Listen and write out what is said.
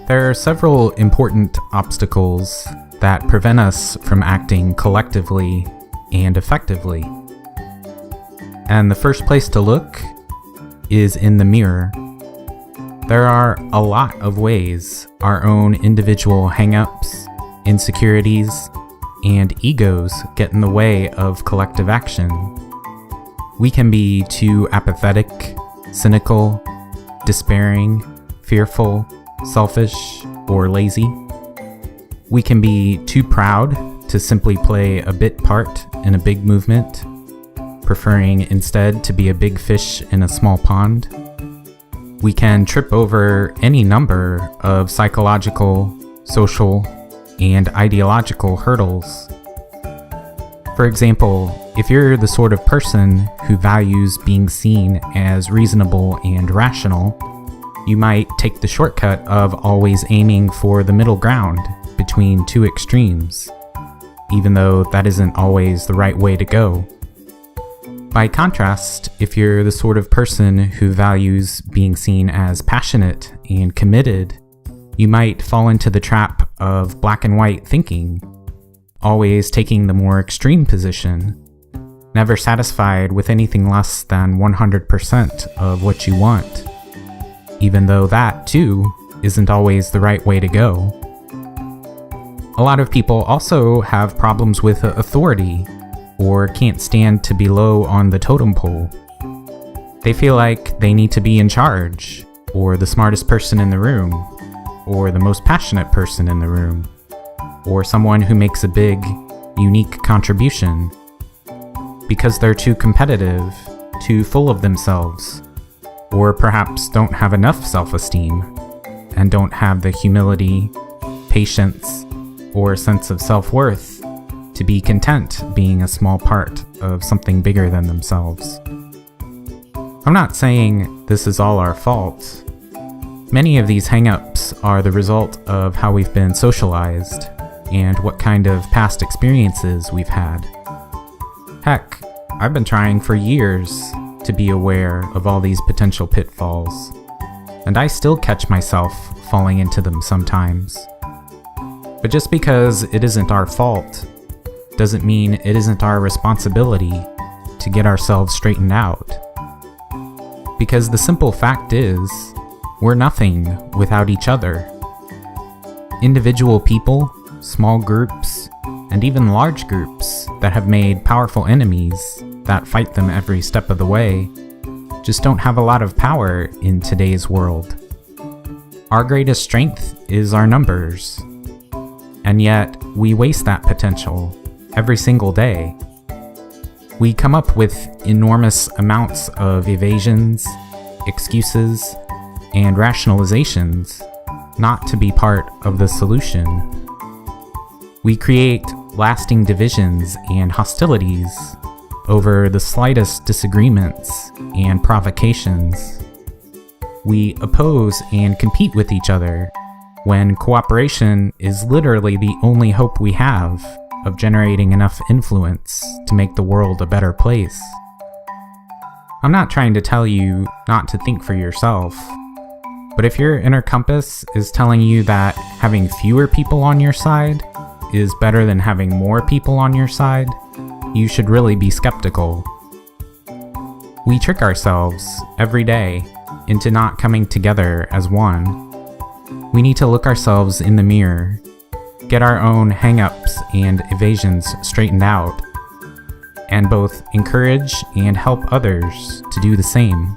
There are several important obstacles that prevent us from acting collectively and effectively. And the first place to look is in the mirror. There are a lot of ways our own individual hangups, insecurities, and egos get in the way of collective action. We can be too apathetic, cynical, despairing, fearful, selfish, or lazy. We can be too proud to simply play a bit part in a big movement, preferring instead to be a big fish in a small pond. We can trip over any number of psychological, social, and ideological hurdles. For example, if you're the sort of person who values being seen as reasonable and rational, you might take the shortcut of always aiming for the middle ground between two extremes, even though that isn't always the right way to go. By contrast, if you're the sort of person who values being seen as passionate and committed, you might fall into the trap of black and white thinking, always taking the more extreme position, never satisfied with anything less than 100% of what you want, even though that, too, isn't always the right way to go. A lot of people also have problems with authority, or can't stand to be low on the totem pole. They feel like they need to be in charge, or the smartest person in the room, or the most passionate person in the room, or someone who makes a big, unique contribution, because they're too competitive, too full of themselves, or perhaps don't have enough self-esteem, and don't have the humility, patience, or sense of self-worth to be content being a small part of something bigger than themselves. I'm not saying this is all our fault. Many of these hangups are the result of how we've been socialized and what kind of past experiences we've had. Heck, I've been trying for years to be aware of all these potential pitfalls, and I still catch myself falling into them sometimes. But just because it isn't our fault doesn't mean it isn't our responsibility to get ourselves straightened out. Because the simple fact is, we're nothing without each other. Individual people, small groups, and even large groups that have made powerful enemies that fight them every step of the way just don't have a lot of power in today's world. Our greatest strength is our numbers, and yet we waste that potential every single day. We come up with enormous amounts of evasions, excuses, and rationalizations not to be part of the solution. We create lasting divisions and hostilities over the slightest disagreements and provocations. We oppose and compete with each other when cooperation is literally the only hope we have of generating enough influence to make the world a better place. I'm not trying to tell you not to think for yourself, but if your inner compass is telling you that having fewer people on your side is better than having more people on your side, you should really be skeptical. We trick ourselves every day into not coming together as one. We need to look ourselves in the mirror, get our own hangups and evasions straightened out, and both encourage and help others to do the same.